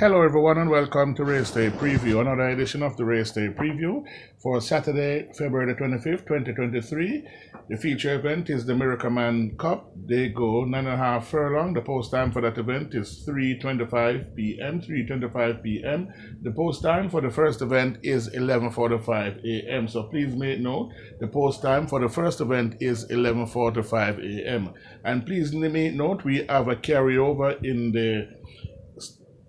Hello everyone and welcome to Race Day Preview, another edition of the Race Day Preview for Saturday, February the 25th, 2023. The feature event is the Miracle Man Cup. They go 9.5 furlong. The post time for that event is 3:25 p.m. The post time for the first event is 11:45 a.m. So please make note, the post time for the first event is 11:45 a.m. And please make note, we have a carryover in the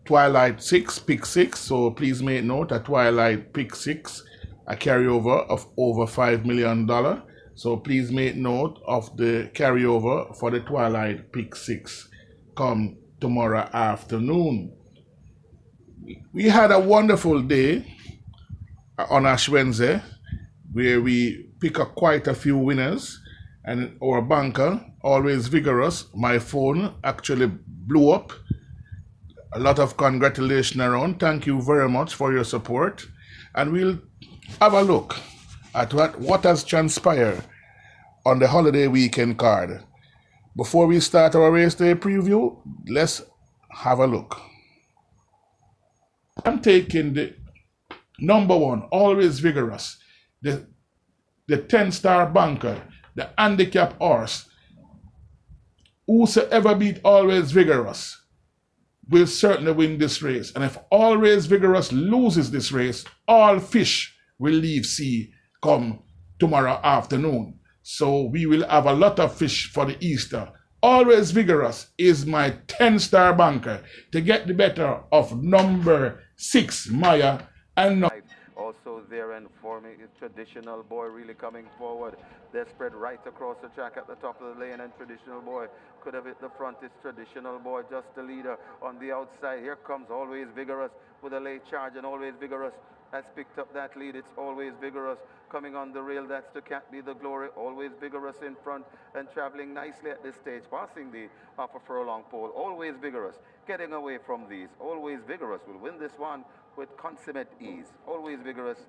Twilight 6, Pick 6, so please make note, a Twilight Pick 6, a carryover of over $5 million. So please make note of the carryover for the Twilight Pick 6 come tomorrow afternoon. We had a wonderful day on Ash Wednesday where we pick up quite a few winners, and our banker, always vigorous, my phone actually blew up. A lot of congratulations around. Thank you very much for your support. And we'll have a look at what has transpired on the holiday weekend card. Before we start our race day preview, let's have a look. I'm taking the number one, always vigorous, the 10-star banker, the handicap horse. Whosoever beat always vigorous will certainly win this race. And if always vigorous loses this race, all fish will leave sea come tomorrow afternoon. So we will have a lot of fish for the Easter. Always vigorous is my 10-star banker to get the better of number 6, Maya, and also there and forming a traditional boy really coming forward. They're spread right across the track at the top of the lane, and traditional boy could have hit the front. It's traditional boy, just the leader on the outside. Here comes always vigorous with a late charge, and always vigorous has picked up that lead. It's always vigorous coming on the rail. That's to Can't Be the Glory. Always vigorous in front and traveling nicely at this stage, passing the half a furlong pole. Always vigorous getting away from these. Always vigorous will win this one with consummate ease. Always vigorous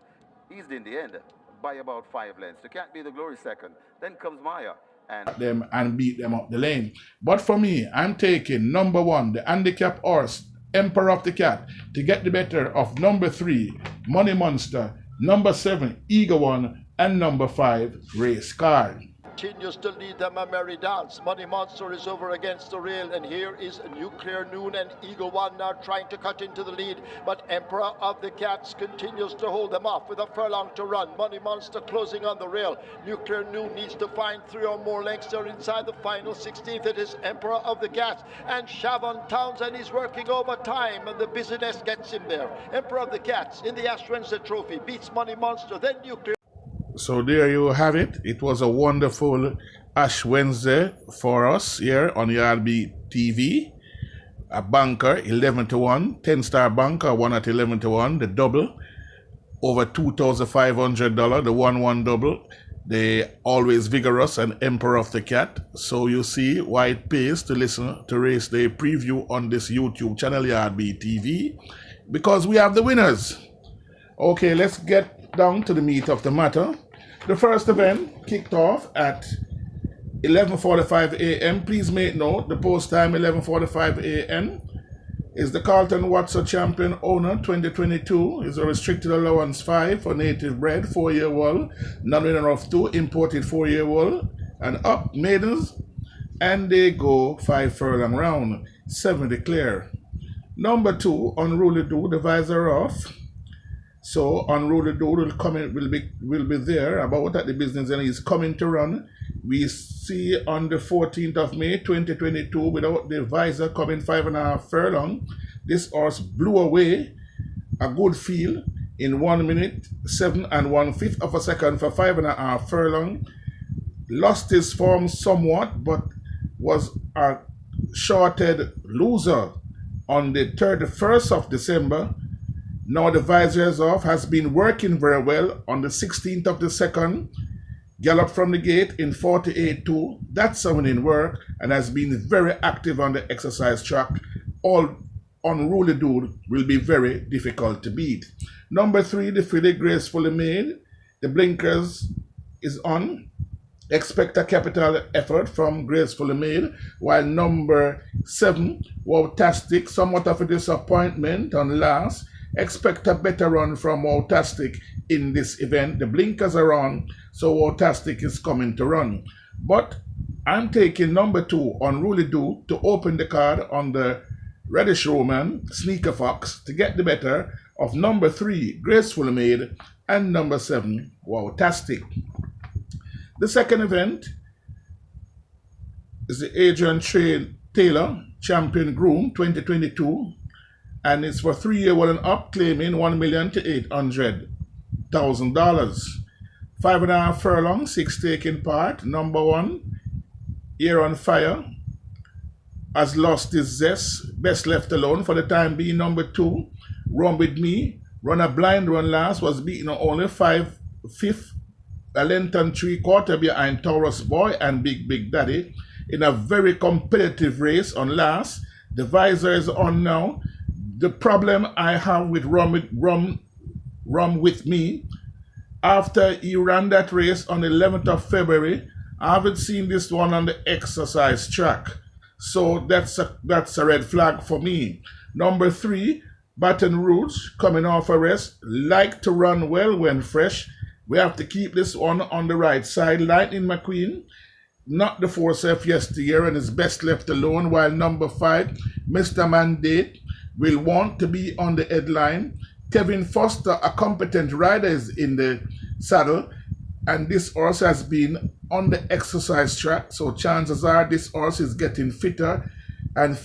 eased in the end by about 5 lengths. To Can't Be the Glory second. Then comes Maya and beat them up the lane. But for me, I'm taking number 1, the handicap horse, Emperor of the Cat, to get the better of number 3, Money Monster, number 7, Eagle One, and number 5, Race Card. Continues to lead them a merry dance. Money Monster is over against the rail, and here is Nuclear Noon and Eagle One now trying to cut into the lead, but Emperor of the Cats continues to hold them off with a furlong to run. Money Monster closing on the rail. Nuclear Noon needs to find 3 or more lengths. They're inside the final 16th. It is Emperor of the Cats, and Shavon Townsend is working overtime, and the busyness gets him there. Emperor of the Cats in the Ash Wednesday Trophy beats Money Monster, then Nuclear. So there you have it. It was a wonderful Ash Wednesday for us here on Yardbeat TV. A banker, 11-1, 10-star banker, won at 11-1. The double, over $2,500. The 1-1 double. The always vigorous and Emperor of the Cat. So you see why it pays to listen to Race Day Preview on this YouTube channel, Yardbeat TV, because we have the winners. Okay, let's get down to the meat of the matter. The first event kicked off at 11:45 a.m. Please make note, the post time 11:45 a.m. is the Carlton Watson Champion Owner 2022. Is a restricted allowance 5 for native bred 4-year-old, non-winner of 2 imported 4-year-old and up maidens, and they go 5 furlong round, 7 declare. Number 2, Unruly Dude, the visor off. So Unruly Dude will be there about at the business, and he's coming to run. We see on the 14th of May 2022 without the visor coming 5.5 furlong. This horse blew away a good field in 1 minute 7 1/5 of a second for 5.5 furlong. Lost his form somewhat, but was a shorted loser on the 31st of December. Now the visor is off, has been working very well on the 16th of the 2nd. Gallop from the gate in 48.2. That's a winning work, and has been very active on the exercise track. All Unruly Dude will be very difficult to beat. Number 3, the filly gracefully made. The blinkers is on. Expect a capital effort from Gracefully Made, while number 7, Wowtastic, somewhat of a disappointment on last. Expect a better run from Wowtastic in this event. The blinkers are on, so Wowtastic is coming to run. But I'm taking number 2, Unruly Do, to open the card on the Reddish Roman, Sneaker Fox, to get the better of number 3, Gracefully Made, and number 7, Wowtastic. The second event is the Adrian Taylor Champion Groom 2022, and it's for 3-year-old and up, claiming $1 million to $800,000. 5.5 furlong, 6 taking part. Number 1, Air on Fire, has lost his zest, best left alone for the time being. Number 2, Run With Me, run a blind run last, was beaten only 5/5, a length and 3/4 behind Taurus Boy and Big Daddy in a very competitive race on last. The visor is on now. The problem I have with Run With Me, after he ran that race on the 11th of February, I haven't seen this one on the exercise track. So that's a red flag for me. Number 3, Baton Rouge, coming off a rest, like to run well when fresh. We have to keep this one on the right side. Lightning McQueen, not the force F yesteryear and is best left alone, while number 5, Mr. Mandate, will want to be on the headline. Kevin Foster, a competent rider, is in the saddle, and this horse has been on the exercise track, so chances are this horse is getting fitter and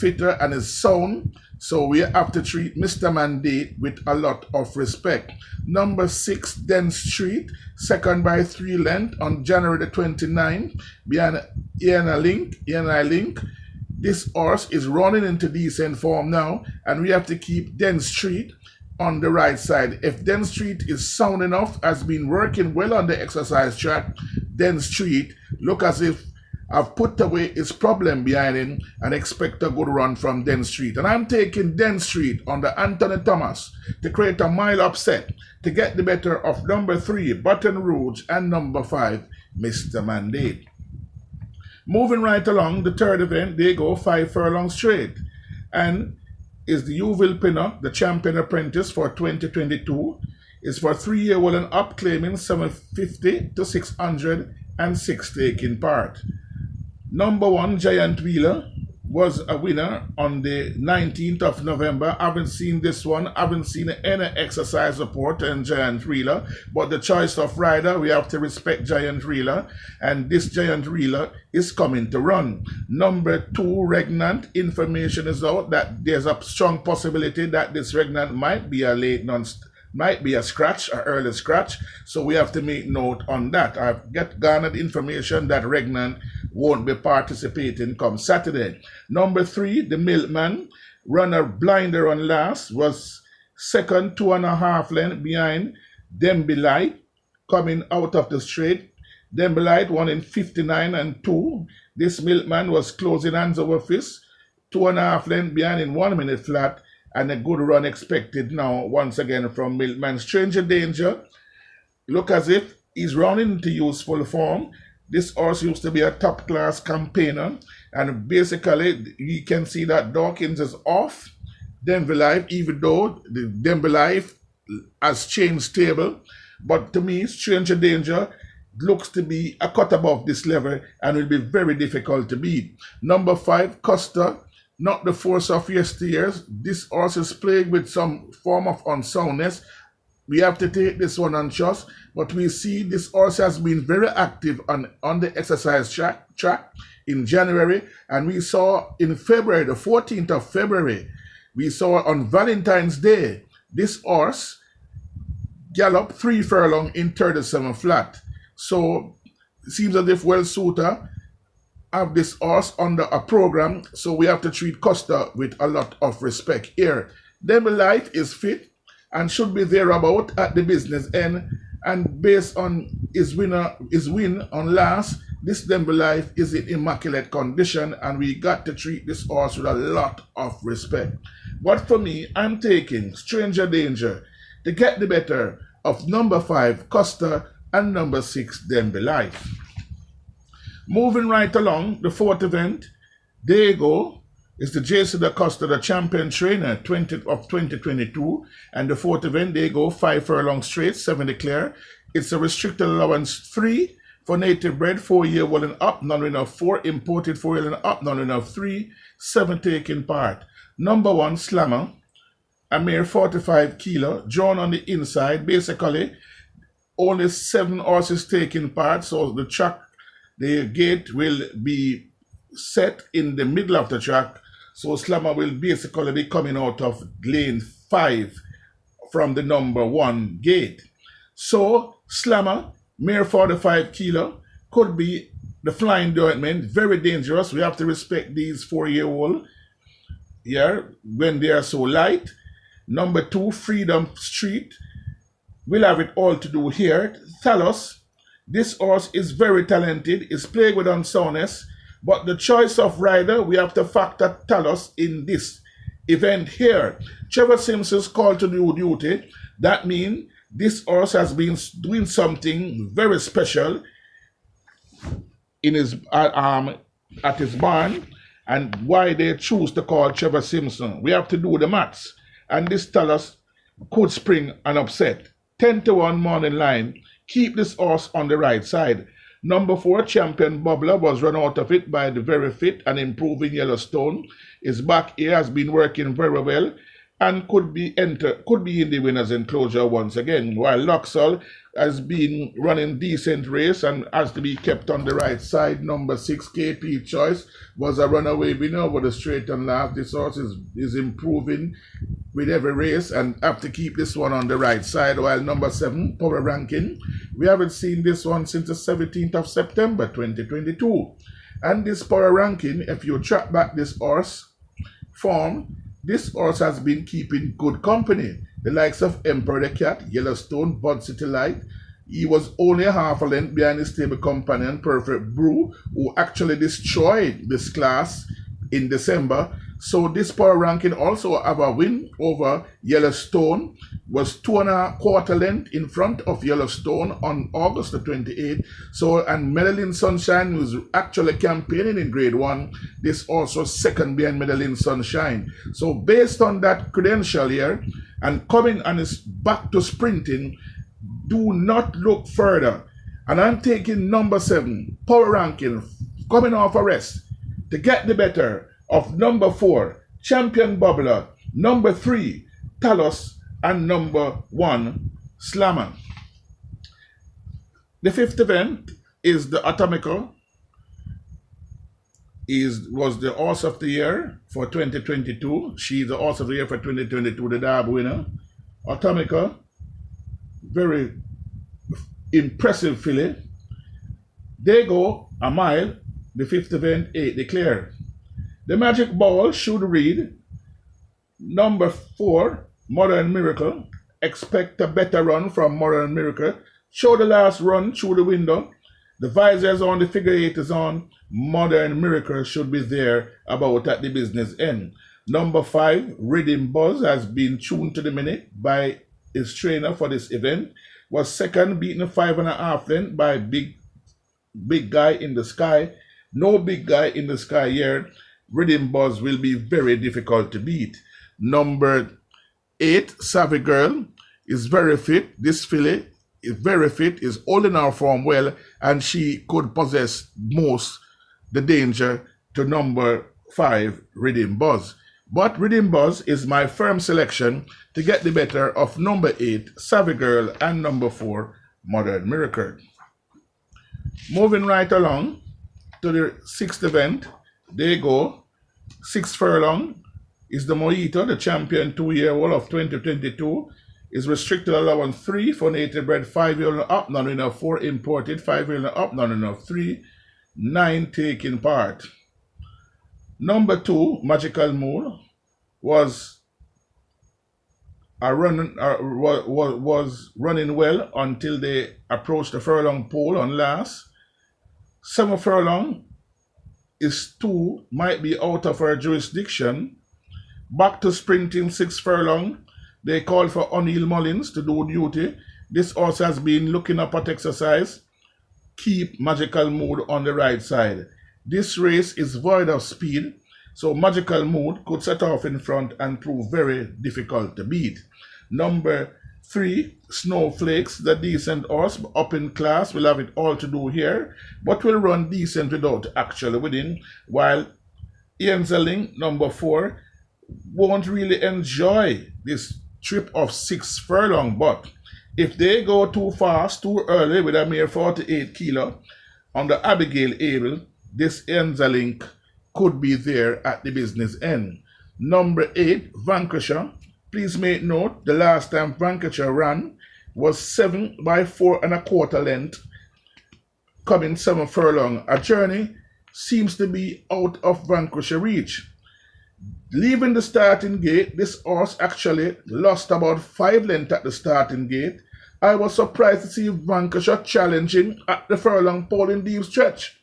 is sound. So we have to treat Mr. Mandate with a lot of respect. Number 6, Den Street, second by 3 lengths on January the 29th, behind ENI Link. This horse is running into decent form now, and we have to keep Den Street on the right side. If Den Street is sound enough, has been working well on the exercise track, Den Street look as if I've put away his problem behind him and expect a good run from Den Street. And I'm taking Den Street under Anthony Thomas to create a mile upset to get the better of number 3, Baton Rouge, and number 5, Mr. Mandate. Moving right along, the third event, they go 5 furlongs straight. And is the Uville Pinnock, the Champion Apprentice for 2022, is for 3-year-old and up, claiming $750 to $606 taking part. Number 1, Giant Wheeler, was a winner on the 19th of November. I haven't seen this one. I haven't seen any exercise report on Giant Wheeler, but the choice of rider, we have to respect Giant Wheeler, and this Giant Wheeler is coming to run. Number 2, Regnant, information is out that there's a strong possibility that this Regnant might be a scratch, an early scratch, so we have to make note on that. I've garnered information that Regnant won't be participating come Saturday. Number 3, the Milkman, runner blinder on last, was second 2.5 lengths behind Demby Light, coming out of the straight. Demby Light won in 59 and 2. This Milkman was closing hands over fist, 2.5 lengths behind in 1 minute flat, and a good run expected now once again from Milkman. Stranger Danger, look as if he's running into useful form. This horse used to be a top-class campaigner, and basically you can see that Dawkins is off Denver Life, even though the Denver Life has changed stable. But to me, Stranger Danger looks to be a cut above this level and will be very difficult to beat. Number 5, Costa, not the force of yesteryears. This horse is plagued with some form of unsoundness. We have to take this one on trust, but we see this horse has been very active on the exercise track in January, and we saw in February, the 14th of February, we saw on Valentine's Day, this horse galloped 3 furlong in 37 flat. So it seems as if Well Suitor have this horse under a program, so we have to treat Costa with a lot of respect here. Demby Life is fit and should be thereabout at the business end, and based on his win on last, this Demby Life is in immaculate condition, and we got to treat this horse with a lot of respect. But for me, I'm taking Stranger Danger to get the better of number 5, Costa, and number 6, Demby Life. Moving right along, the fourth event, there you go, is the JC DaCosta, the champion trainer 2022. And the fourth event, there you go, 5 furlong straight, 7 declare. It's a restricted allowance 3 for native bred, 4-year-old and up, non-winner of 4, imported 4-year-old and up, non-winner of 3, 7 taking part. Number 1, Slammer, a mere 45 kilo, drawn on the inside, basically only 7 horses taking part, so the track, the gate will be set in the middle of the track, so Slammer will basically be coming out of lane 5 from the number 1 gate. So Slammer, mere 45 kilo, could be the flying ointment, very dangerous. We have to respect these 4-year-old here when they are so light. Number 2, Freedom Street, will have it all to do here. Talos, this horse is very talented, is playing with unsoundness, but the choice of rider, we have to factor Talos in this event here. Trevor Simpson's call to do duty. That means this horse has been doing something very special in his at his barn, and why they choose to call Trevor Simpson. We have to do the maths, and this Talos could spring an upset. 10-1 morning line. Keep this horse on the right side. Number 4, Champion Bubbler, was run out of it by the very fit and improving Yellowstone. His back here has been working very well and could be in the winner's enclosure once again, while Luxor has been running decent race and has to be kept on the right side. Number 6, KP Choice, was a runaway winner over the straight and last. This horse is improving with every race and have to keep this one on the right side, while number 7, Power Ranking, we haven't seen this one since the 17th of September 2022. And this Power Ranking, if you track back this horse form, this horse has been keeping good company. The likes of Emperor the Cat, Yellowstone, Bud City Light. He was only half a length behind his stable companion, Perfect Brew, who actually destroyed this class in December. So this Power Ranking also have a win over Yellowstone, was 2.25 length in front of Yellowstone on August the 28th. So, and Medellin Sunshine was actually campaigning in grade 1. This also second behind Medellin Sunshine. So based on that credential here, and coming on his back to sprinting, do not look further. And I'm taking number 7, Power Ranking, coming off a rest, to get the better of number 4, Champion Bubbler, number 3, Talos, and number 1, Slammer. The 5th event is the Atomical. Was the horse of the year for 2022. She's the horse of the year for 2022, the Derby winner. Atomica, very impressive filly. They go a mile, the 5th event, 8 declare. The magic ball should read, number 4, Modern Miracle. Expect a better run from Modern Miracle. Show the last run through the window. The visors on, the figure 8 is on. Modern Miracle should be there about at the business end. Number 5, Rhythm Buzz, has been tuned to the minute by his trainer for this event. Was second, beaten 5.5 length by big guy in the sky. No big guy in the sky here. Rhythm Buzz will be very difficult to beat. Number 8, Savvy Girl, is very fit. This filly is very fit, is holding her form well, and she could possess most the danger to number 5, Rhythm Buzz. But Rhythm Buzz is my firm selection to get the better of number 8, Savvy Girl, and number 4, Modern Miracle. Moving right along to the 6th event, they go. 6 furlong is the Mojito, the champion 2-year-old of 2022. Is restricted allowance 3 for native bred, 5-year-old up, none enough 4, imported 5-year-old up, none enough 3, 9 taking part. Number 2, Magical Moon, was running well until they approached the furlong pole on last. 7 furlong is 2, might be out of her jurisdiction. Back to sprinting 6 furlong. They called for O'Neill Mullins to do duty. This horse has been looking up at exercise. keep Magical Mood on the right side. This race is void of speed, so Magical Mood could set off in front and prove very difficult to beat. Number 3, Snowflakes, the decent horse, up in class, will have it all to do here, but will run decent without actually winning, while Ianzaling, number 4, won't really enjoy this trip of 6 furlong, but if they go too fast, too early with a mere 48 kilo on the Abigail Abel, this Ianzaling could be there at the business end. Number 8, Vanquisher. Please make note, the last time Vanquisher ran was 7 by 4 1/4 length, coming 7 furlong. A journey seems to be out of Vanquisher reach. Leaving the starting gate, this horse actually lost about 5 lengths at the starting gate. I was surprised to see Vanquisher challenging at the furlong pole in deep stretch.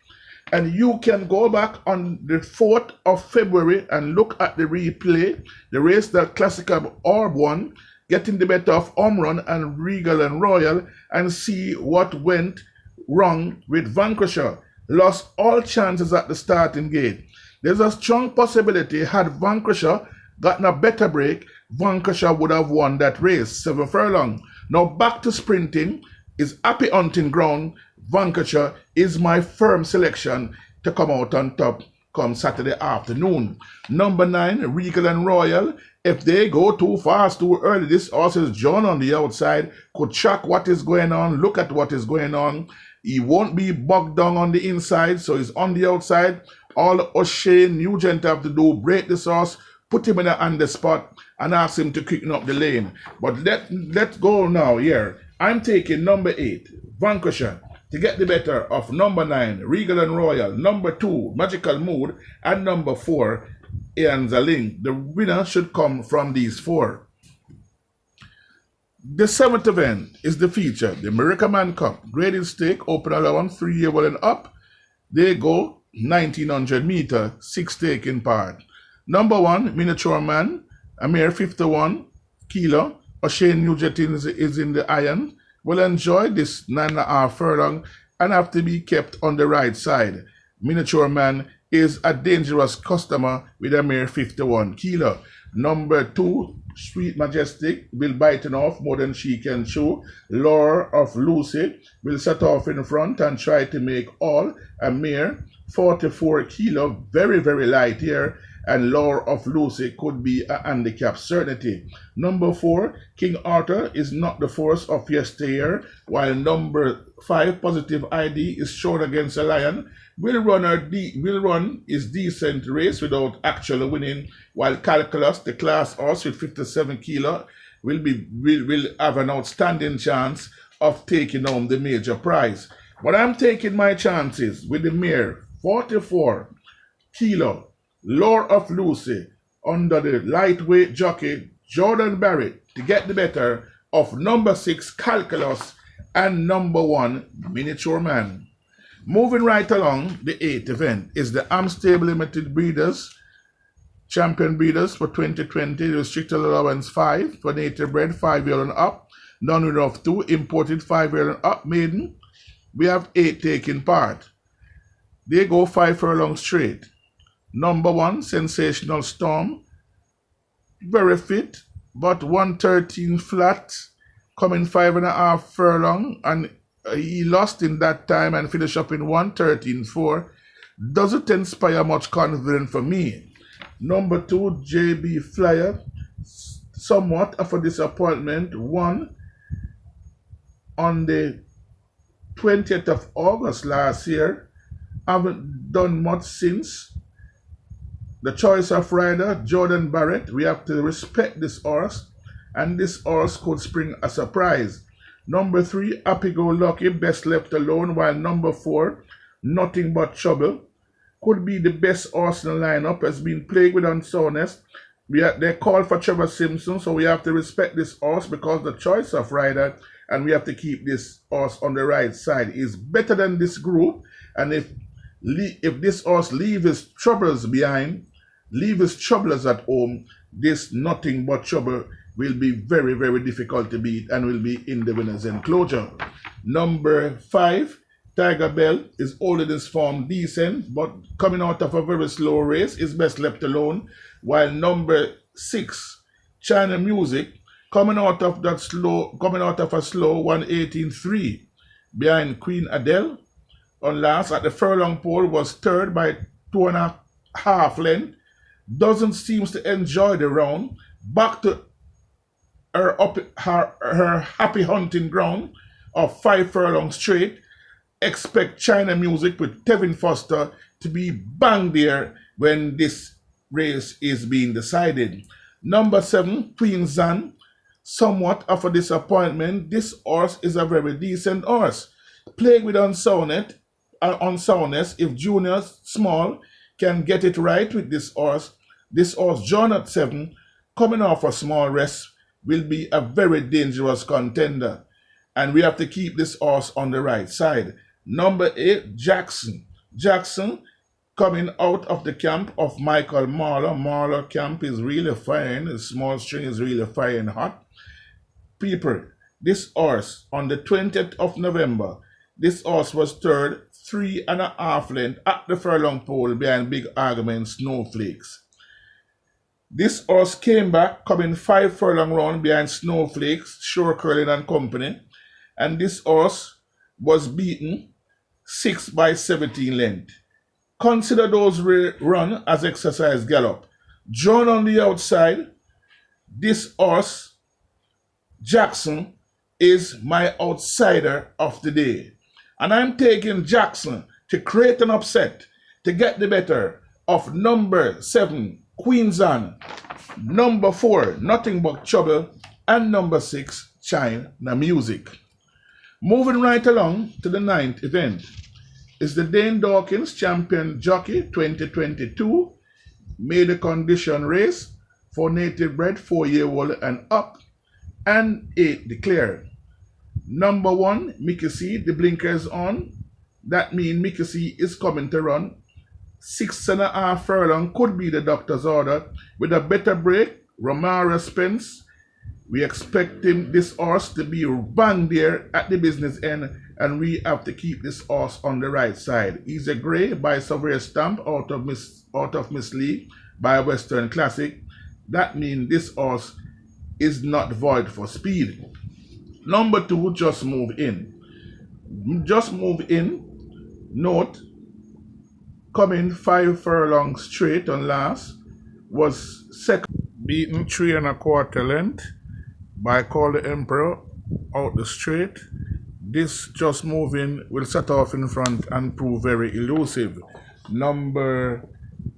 And you can go back on the 4th of February and look at the replay, the race that Classical Orb won, getting the better of Omron and Regal and Royal, and see what went wrong with Vanquisher. Lost all chances at the starting gate. There's a strong possibility had Vanquisher gotten a better break, Vanquisher would have won that race, 7 furlong. Now back to sprinting is Happy Hunting Ground. Vanquisher is my firm selection to come out on top come Saturday afternoon. Number 9, Regal and Royal. If they go too fast, too early, this horse is John on the outside, could track what is going on, look at what is going on. He won't be bogged down on the inside, so he's on the outside. All O'Shea Nugent have to do, break this horse, put him in an under spot, and ask him to quicken up the lane. But let's go now here. I'm taking number 8, Vanquisher, to get the better of number 9, Regal and Royal, number 2, Magical Mood, and number 4, Ianzaling. The winner should come from these 4. The 7th event is the feature, the America Man Cup, graded stake, open allowance, 3-year well and up. They go 1900 meter, 6 taking part. Number 1, Miniature Man, a mere 51 kilo. O'Shea Nugent is in the iron. Will enjoy this 9.5 furlong and have to be kept on the right side. Miniature Man is a dangerous customer with a mere 51 kilo. Number 2, Sweet Majestic, will biting off more than she can chew. Lore of Lucy will set off in front and try to make all a mere 44 kilo, very, very light here. And Lore of Lucy could be a handicap certainty. Number 4, King Arthur is not the force of yesteryear, while number 5, Positive ID, is shown against a lion. Will run his decent race without actually winning, while Calculus, the class horse with 57 kilo, will have an outstanding chance of taking home the major prize. But I'm taking my chances with the mare 44 kilo, Lore of Lucy, under the lightweight jockey Jordan Barrett, to get the better of number 6, Calculus, and number 1, Miniature Man. Moving right along, the 8th event is the Amstable Limited Breeders, Champion Breeders for 2020, restricted allowance 5 for native bred, 5-year and up, non-winner of 2, imported 5-year and up, maiden. We have 8 taking part. They go 5 furlong straight. Number 1, Sensational Storm, very fit, but 113 flat, coming 5.5 furlong, and he lost in that time and finished up in 113.4. Doesn't inspire much confidence for me. Number 2, JB Flyer, somewhat of a disappointment, won on the 20th of August last year. Haven't done much since. The choice of rider, Jordan Barrett, we have to respect this horse, and this horse could spring a surprise. Number 3, Happy Go Lucky, best left alone, while number 4, Nothing But Trouble, could be the best horse in the lineup, has been plagued with unsoundness. They called for Trevor Simpson, so we have to respect this horse because the choice of rider, and we have to keep this horse on the right side. Is better than this group, and if this horse leave his troubles behind, leave his troubles at home, this Nothing But Trouble will be very, very difficult to beat and will be in the winner's enclosure. Number 5, Tiger Bell is holding his form decent, but coming out of a very slow race is best left alone. While number 6, China Music, coming out of a slow 1:18.3 behind Queen Adele on last at the furlong pole, was third by 2.5 lengths. Doesn't seem to enjoy the round. Back to her happy hunting ground of 5 furlongs straight. Expect China Music with Tevin Foster to be bang there when this race is being decided. Number 7, Queen Zan, somewhat of a disappointment. This horse is a very decent horse. Plagued with unsoundness, if Junior Small can get it right with this horse, John at 7, coming off a small rest, will be a very dangerous contender. And we have to keep this horse on the right side. Number 8, Jackson. Jackson, coming out of the camp of Michael Marler. Marler camp is really fine. The small string is really fine and hot. People, this horse, on the 20th of November, this horse was third, 3.5 lengths at the furlong pole behind Big Argument Snowflakes. This horse came back, coming 5 furlong round behind Snowflakes, Shore Curling and Company. And this horse was beaten 6 by 17 length. Consider those run as exercise gallop. Drawn on the outside, this horse, Jackson, is my outsider of the day. And I'm taking Jackson to create an upset, to get the better of number 7, Queen's Anne, number 4, Nothing But Trouble, and number 6, China Music. Moving right along to the 9th event is the Dane Dawkins Champion Jockey 2022 made a condition race for native bred 4-year-old and up, and 8 declared. Number 1, Mickey C, the blinkers on. That means Mickey C is coming to run 6.5 furlong, could be the doctor's order. With a better break, Romara Spence, we expect this horse to be bang there at the business end, and we have to keep this horse on the right side. He's a grey by Surveyor Stamp out of Miss Lee by Western Classic. That means this horse is not void for speed. Number 2, Just Move In. Just Move In, note, coming 5 furlongs straight on last, was second, beaten 3.25 length by Call the Emperor out the straight. This Just Move In will set off in front and prove very elusive. Number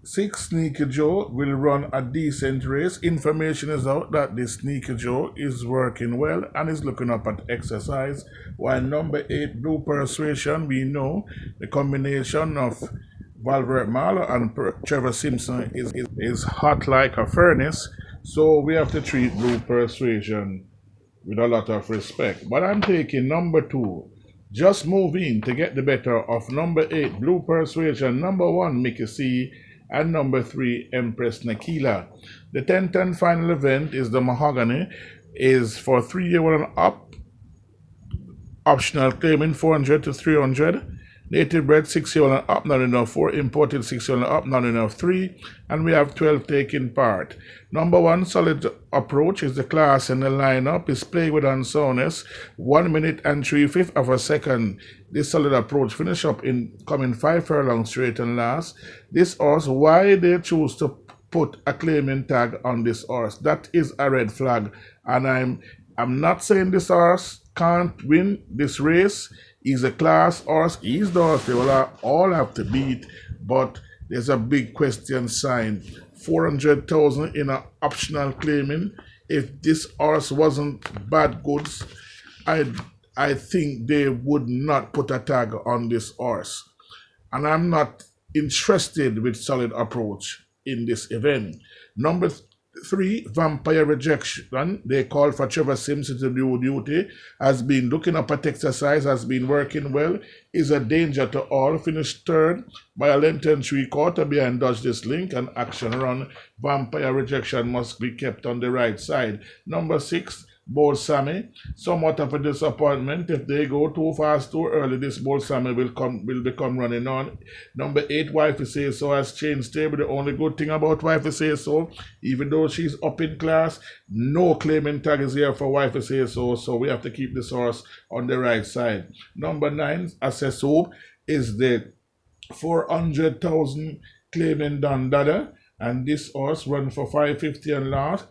6, Sneaky Joe, will run a decent race. Information is out that this Sneaky Joe is working well and is looking up at exercise. While number 8, Blue Persuasion, we know the combination of Valverde Marlowe and Trevor Simpson is hot like a furnace. So we have to treat Blue Persuasion with a lot of respect. But I'm taking number 2, Just Move In, to get the better of number 8, Blue Persuasion, number 1, Mickey C, and number 3, Empress Nakila. The 10th and final event is the Mahogany, is for 3-year-old and up, optional claiming 400 to 300. Native bred 6-year-old and up, not enough 4. Imported 6-year-old and up, not enough 3. And we have 12 taking part. Number 1, Solid Approach, is the class in the lineup. Is played with unsoundness. 1 minute and 3/5 of a second. This Solid Approach finish up in coming 5 furlongs straight and last. This horse, why they choose to put a claiming tag on this horse, that is a red flag. And I'm not saying this horse can't win this race. He's a class horse. He's the horse they will all have to beat, but there's a big question sign. 400,000 in an optional claiming. If this horse wasn't bad goods, I think they would not put a tag on this horse. And I'm not interested with Solid Approach in this event. Number 3, Vampire Rejection. They call for Trevor Simpson to do duty. Has been looking up at exercise, has been working well. Is a danger to all. Finished 3rd by a length and 3/4 behind Dodge This Link and Action Run. Vampire Rejection must be kept on the right side. Number 6, Bull Sammy. Somewhat of a disappointment. If they go too fast, too early, this Bull Sammy will become running on. Number 8, Wifey Say So has changed stable. The only good thing about Wifey Say So, even though she's up in class, no claiming tag is here for Wifey Say So, so we have to keep this horse on the right side. Number 9, Assess Hope, is the 400,000 claiming Don Dada. And this horse run for 550 and last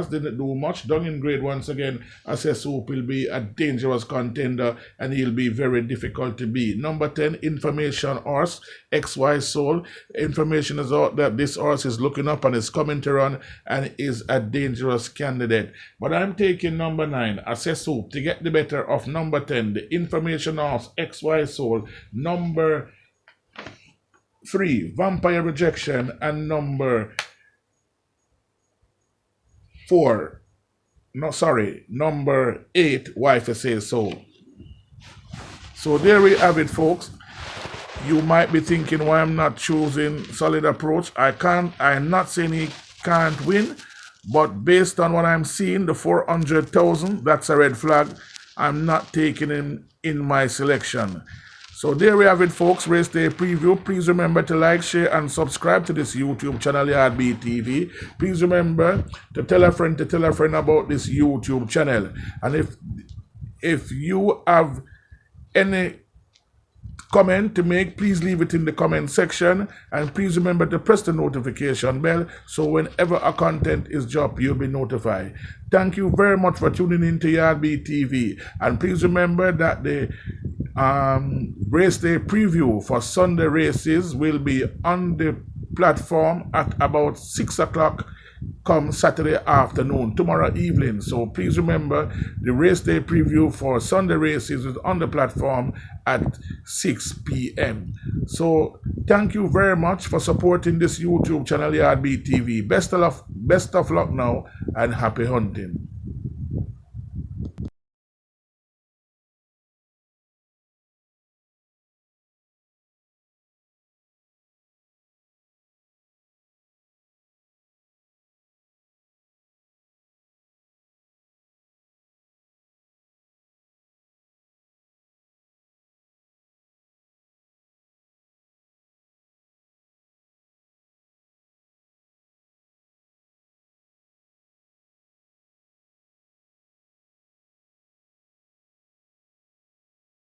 didn't do much. Down in grade once again, Assess Hope will be a dangerous contender and he'll be very difficult to beat. Number 10, Information Horse, XY Soul. Information is out that this horse is looking up and is coming to run and is a dangerous candidate. But I'm taking number 9, Assess Hope, to get the better of number 10, the Information Horse, XY Soul. Number 3, Vampire Rejection, and number 8, Wifey Say So. So there we have it, folks. You might be thinking why I'm not choosing Solid Approach. I'm not saying he can't win, but based on what I'm seeing, the 400,000, that's a red flag. I'm not taking him in my selection. So there we have it, folks. Race day preview. Please remember to like, share, and subscribe to this YouTube channel, Yardbeat TV. Please remember to tell a friend about this YouTube channel. And if you have any comment to make, please leave it in the comment section, and please remember to press the notification bell so whenever a content is dropped, you'll be notified. Thank you very much for tuning in to Yardbeat TV, and please remember that the race day preview for Sunday races will be on the platform at about 6 o'clock come Saturday afternoon, tomorrow evening. So please remember the race day preview for Sunday races is on the platform at 6 p.m. So thank you very much for supporting this YouTube channel, Yardbeat TV. Best of luck now and happy hunting.